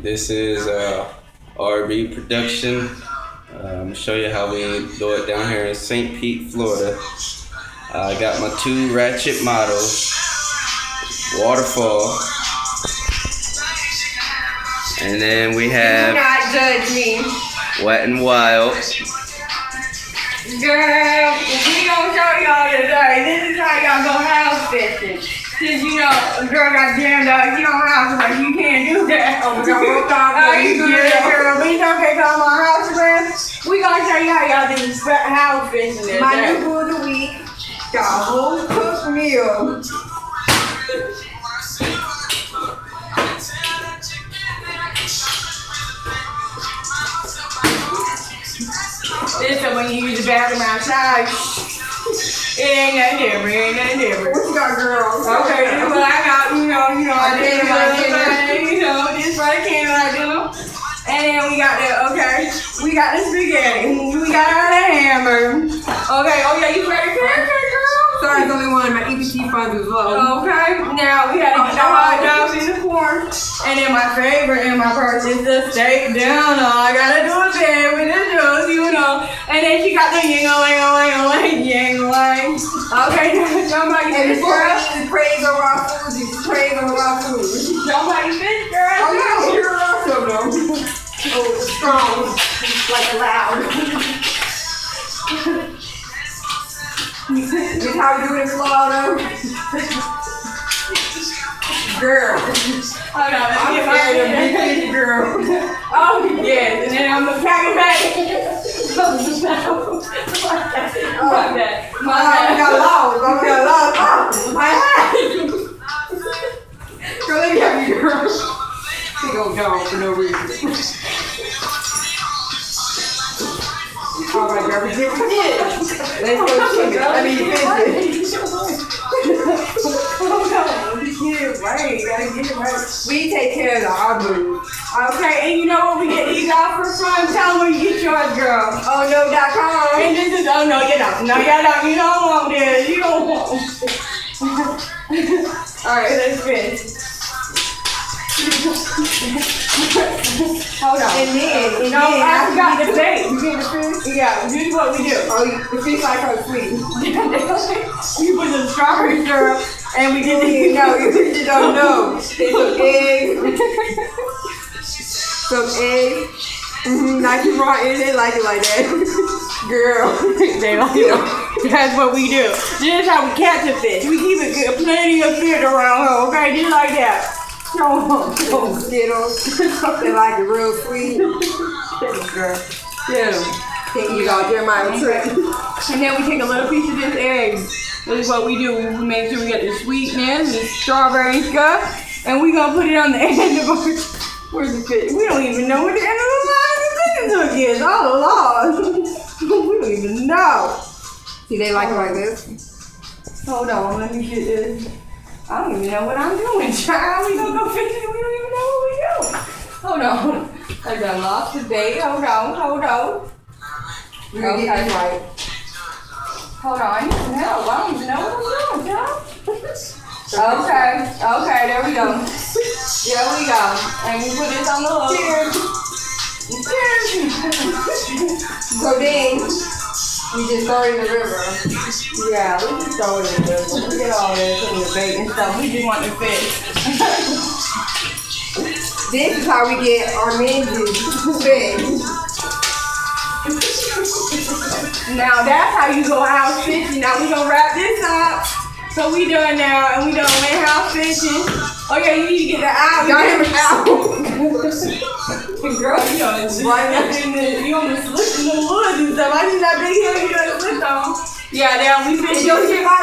This is RB production. I'm gonna show you how we do it down here in St. Pete, Florida. I got my two ratchet models, Waterfall, and then we have Do not judge me. Wet and Wild. Girl, we gonna show y'all today. This is how y'all go house fishing. Since you know a girl got jammed up, you don't house arrest, you can't do that. Oh, we got broke off. Oh, you do that, girl. We don't take on my house arrest. We gonna show you how y'all do house fishing today. My new boo of the week got a whole cooked meal. This is when you use the bathroom outside. It ain't nothing different. It ain't nothing different. What you got, girl? Okay, this is what I got. I did this what I can like do. And then we got we got the spaghetti. We got our hammer. Okay, oh yeah, you ready for it, girl? Sorry, it's only one. My EBT funds is low. Okay, now we had to get the hot dogs in the corn. And then my favorite in my purse is the steak down. I gotta do it big with the juice, you know. And then she got the ying-a-ling-a-ling. Okay, somebody And fish, before girl. you praise on raw food, you praise on raw food. Somebody fish, girl. Oh, yeah, you're awesome, though. Oh, strong, like loud. This how we do it in Florida? Girl. Hold on, let me get I'm scared of my big fish, girl. Oh, yes, and then I'm gonna pack it back. My I got lost. I got lost. Oh, my hat. Girl, let me have you, girl. She gonna go for no reason. All right, girl, we did. Let's go chicken. I mean, fish. Get it right, gotta get it right. We take care of our boo. Okay, and you know what we get these offers from? Tell them where you get yours, girl. Oh, no.com. And this is, oh no, you don't. No, you don't. You don't want this. You don't want Alright, let's finish. Hold on. And then, I forgot the bait. You get the fish? Yeah, this is what we do. Oh, the fish like her sweet. You put some strawberry syrup and we did You know, you don't know. There's some eggs. Some eggs. Like you raw in it, like it like that. Girl. They like it. That's what we do. This is how we catch a fish. We keep it good, plenty of fish around here, okay? Just like that. Some Skittles. They like it real sweet. Girl. Yeah. Think you got Jeremiah trick. And then we take a little piece of this egg. This is what we do. We make sure we get the sweetness, the strawberry stuff, and we're gonna put it on the end of our. Where's the fish? We don't even know where the end of the line of the fish hook is. Oh Lord. We don't even know. See, they like it like this. Hold on, let me get this. I don't even know what I'm doing, child. We gonna go fishing. We don't even know what we do. Hold on. I done lost the bait. Hold on. We're gonna get this right. Hold on, I need some help. I don't even know what I'm doing, child. Okay, there we go. There we go. And we put this on the hook. Cheers. So then, we just throw it in the river. Yeah, we just throw it in the river. We get all this in the bait and stuff. We just want the fish. This is how we get our menus fed. Now that's how you go house fishing. Now we gonna wrap this up. So we done now, and we done went house fishing. Okay, you need to get the out. Got him out. Girl, you know, it's right up in the, you on the slip in the woods and stuff. I just not big here, you done slipped on. Yeah, now we fishing. You'll get my